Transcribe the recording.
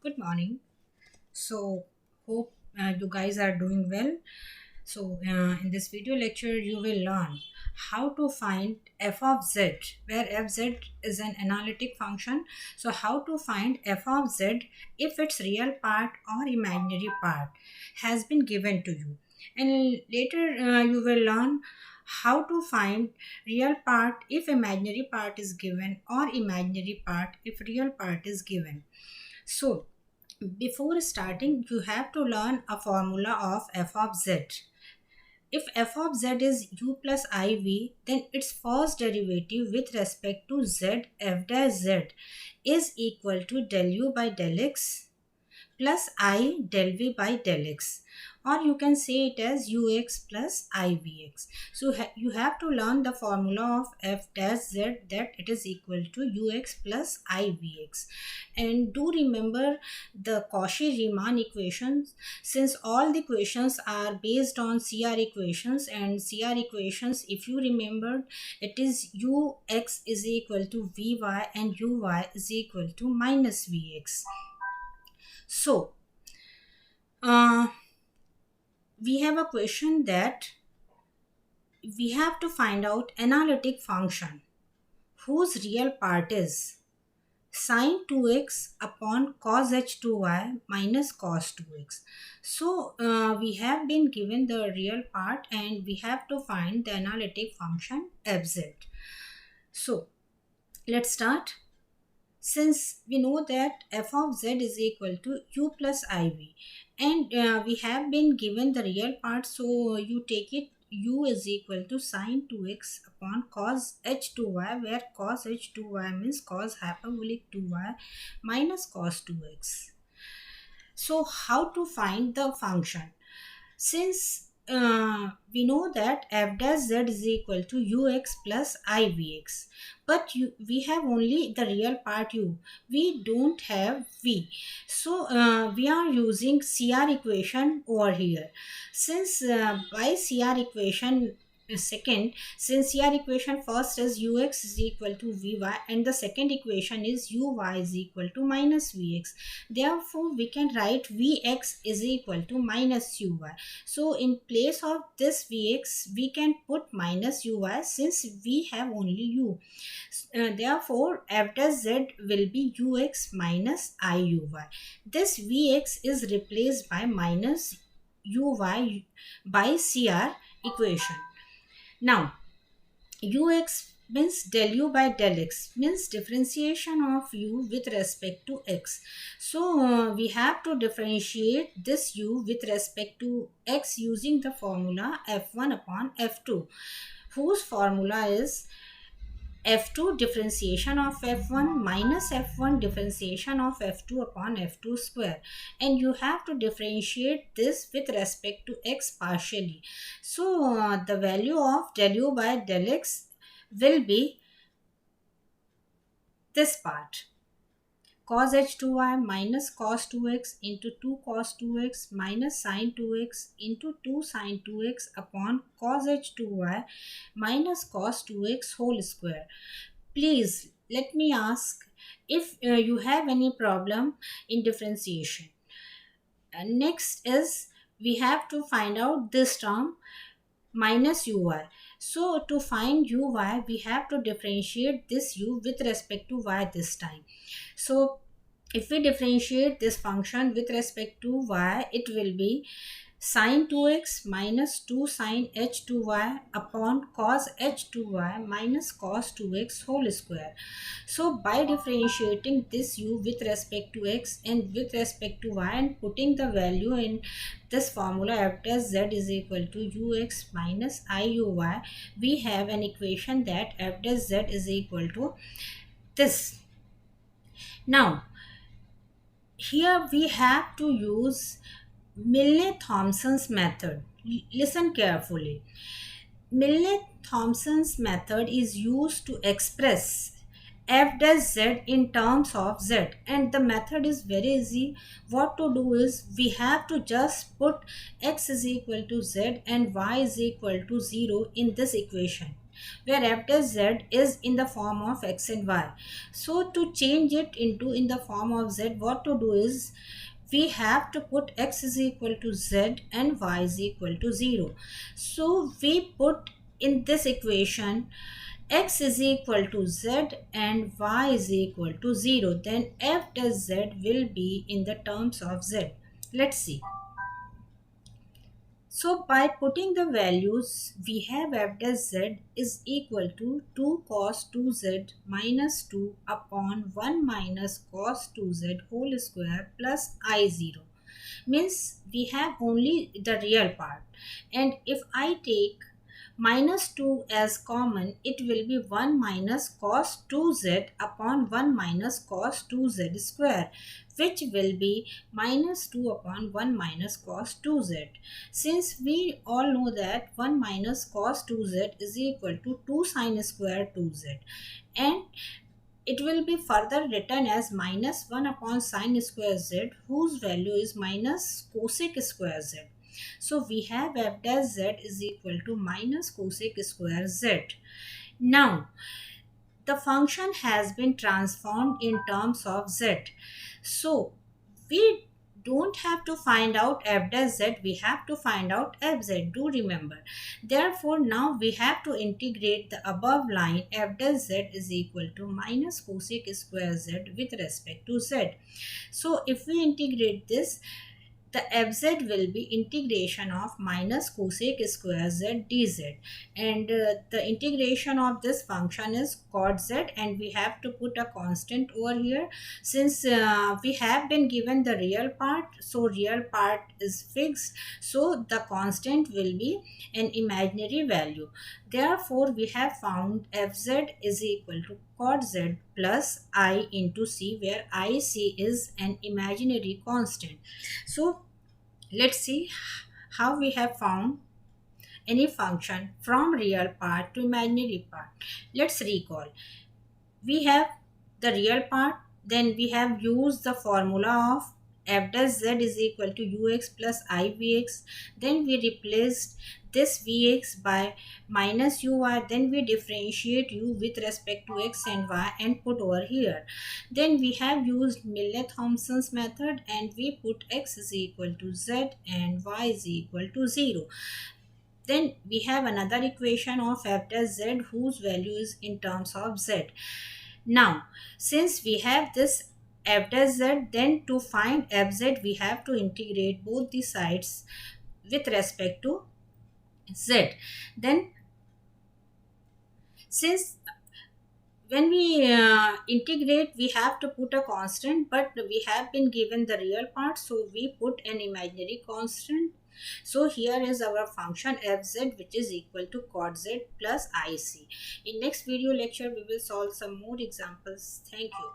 Good morning. So, hope you guys are doing well. So, in this video lecture, you will learn how to find f of z, where fz is an analytic function. So, how to find f of z if its real part or imaginary part has been given to you. And later, you will learn how to find real part if imaginary part is given or imaginary part if real part is given. So, before starting, you have to learn a formula of f of z. If f of z is u plus iv, then its first derivative with respect to z f dash z is equal to del u by del x plus I del v by del x, or you can say it as ux plus ivx. So you have to learn the formula of f dash z, that it is equal to ux plus ivx. And do remember the Cauchy-Riemann equations, since all the equations are based on CR equations, and CR equations, if you remember, it is ux is equal to vy and uy is equal to minus vx. So, we have a question that we have to find out analytic function whose real part is sine 2x upon cos h2y minus cos 2x. So, we have been given the real part and we have to find the analytic function fz. So, let's start. Since we know that f of z is equal to u plus iv, and we have been given the real part, so you take it u is equal to sine 2x upon cos h2y, where cos h2y means cos hyperbolic 2y minus cos 2x. So how to find the function? Since we know that f dash z is equal to ux plus ivx, but we have only the real part u, we don't have v. So we are using CR equation over here. Since by CR equation second, since CR equation first is ux is equal to vy and the second equation is uy is equal to minus vx, therefore we can write vx is equal to minus uy. So in place of this vx, we can put minus uy since we have only u. Therefore, f dash z will be ux minus iuy. This vx is replaced by minus uy by CR equation. Now, ux means del u by del x, means differentiation of u with respect to x. So we have to differentiate this u with respect to x using the formula f1 upon f2, whose formula is f2 differentiation of f1 minus f1 differentiation of f2 upon f2 square, and you have to differentiate this with respect to x partially. So the value of del u by del x will be this part, cos h2y minus cos 2x into 2 cos 2x minus sin 2x into 2 sin 2x upon cos h2y minus cos 2x whole square. Please let me ask if you have any problem in differentiation. Next is we have to find out this term minus uy. So to find uy, we have to differentiate this u with respect to y this time. So if we differentiate this function with respect to y, it will be sin 2x minus 2 sin h2y upon cos h2y minus cos 2x whole square. So by differentiating this u with respect to x and with respect to y and putting the value in this formula f dash z is equal to ux minus iuy, we have an equation that f dash z is equal to this. Now here we have to use Milne-Thomson's method. Listen carefully. Milne-Thomson's method is used to express f dash z in terms of z, and the method is very easy. What to do is we have to just put x is equal to z and y is equal to 0 in this equation. where f dash z is in the form of x and y. So to change it into in the form of z, what to do is we have to put x is equal to z and y is equal to 0. So we put in this equation x is equal to z and y is equal to 0. Then f dash z will be in the terms of z. Let's see. So by putting the values, we have f dash z is equal to 2 cos 2z minus 2 upon 1 minus cos 2z whole square plus I0. Means we have only the real part. And if I take minus 2 as common, it will be 1 minus cos 2z upon 1 minus cos 2z square, which will be minus 2 upon 1 minus cos 2z. Since we all know that 1 minus cos 2z is equal to 2 sin square 2z, and it will be further written as minus 1 upon sine square z, whose value is minus cosec square z. So we have f dash z is equal to minus cosec square z. Now the function has been transformed in terms of z. So we don't have to find out f dash z, we have to find out fz. Do remember. Therefore, now we have to integrate the above line f dash z is equal to minus cosec square z with respect to z. So if we integrate this, the fz will be integration of minus cosec square z dz, and the integration of this function is cot z, and we have to put a constant over here since we have been given the real part, so real part is fixed, so the constant will be an imaginary value. Therefore we have found fz is equal to cot z plus I into c, where ic is an imaginary constant. So let's see how we have found any function from real part to imaginary part. Let's recall. We have the real part, then we have used the formula of f dash z is equal to ux plus ivx, then we replaced this vx by minus uy, then we differentiate u with respect to x and y and put over here. Then we have used Milne-Thomson's method and we put x is equal to z and y is equal to 0. Then we have another equation of f dash z whose value is in terms of z. Now, since we have this f dash z, then to find fz, we have to integrate both the sides with respect to z. Then, since when we integrate, we have to put a constant, but we have been given the real part, so we put an imaginary constant. So here is our function fz, which is equal to cot z plus ic. In next video lecture, we will solve some more examples. Thank you.